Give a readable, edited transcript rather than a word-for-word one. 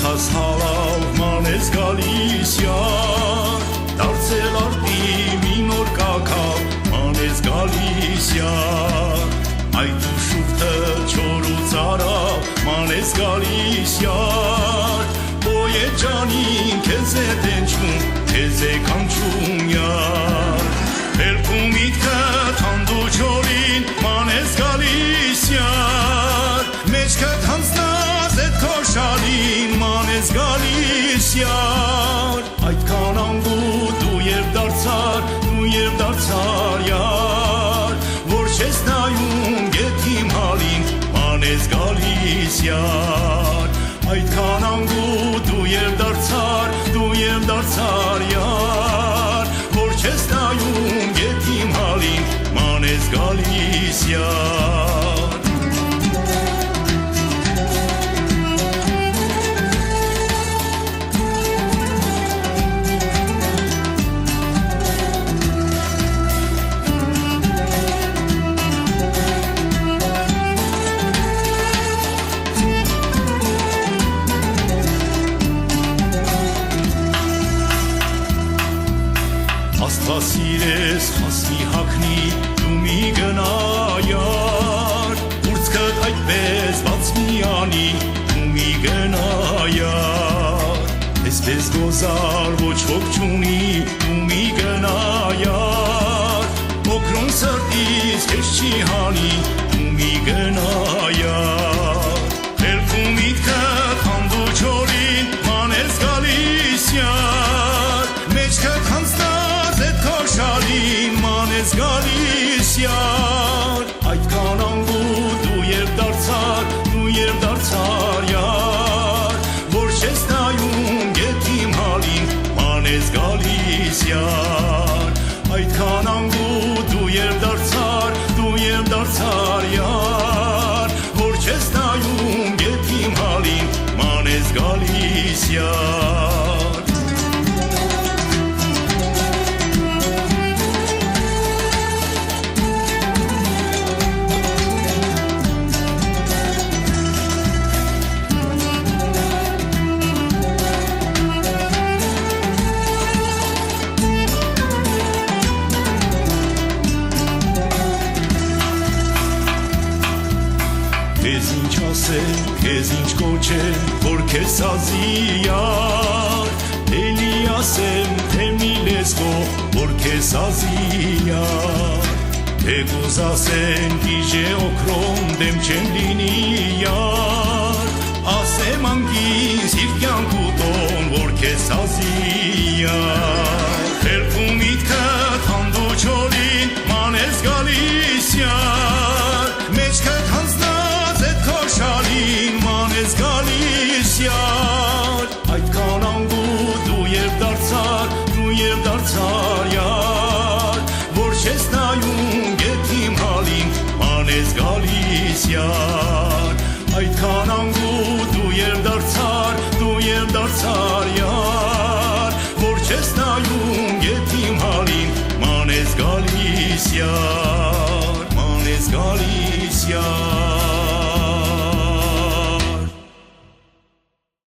Աղախաս հալավ մանես գալիս յար, դարձել արտի մի նոր կակավ մանես գալիս յար, այդ ու շուրթը չոր ու ծարավ մանես գալիս յար, բոյ է ջանին քեզ է տենչում, քեզ է կանչում յար, Elkum itcă tandu çorin manes galisyar Meçkat hansnaz et koşalin manes galisyar Ayt kanangu duyev dartsar yar Vorşesnayum getim halin manes galisyar Ayt kanangu duyev dartsar yar Vorşesnayum getim halin manes galisyar Աստվասիրես հասնի հակնի դու մի գնայար Ուրցքդ այդպես բաց միանի դու մի գնայար Այսպես գոզար ոչ ոք չունի դու մի գնայար Մոքրուն սրտից քեզ չի հանի դու մի գնայար Elkum itքը քանդու չորին մանես գալիս յար Մեջքդ հանձնած էդ քոշալին մանես գալիս յար Այդ կանանգու դու և դարձար յար Որ չես նայում գետիմ հալին մանես գալիս յար Այդ կանանգու դու և դարձար յար Որ չես նայում գետիմ հալին մանես գալիս յար Քեզ ինչ ասեմ, քեզ ինչ կոչեմ, որ քեզ սազի յար Էլի ասեմ, թե մի լեզվով, որ քեզ սազի յար Թե գուզ ասեն, գիժե օքրոմ, դեմ չեմ լինի յար Ասեմ անգին, սիրտ կյանքուտոն, որ քեզ սազի յար Elkum itքը քանդու չորին, մանես գալիս յար Մեջքդ հանձնած էդ քոշալին մանես գալիս յար Այդ կանանգու դու և դարձար յար Որ չես նայում գետիմ հալին մանես գալիս յար Այդ կանանգու դու և դարձար յար Որ չես նայում գետիմ հալին մանես գալիս յար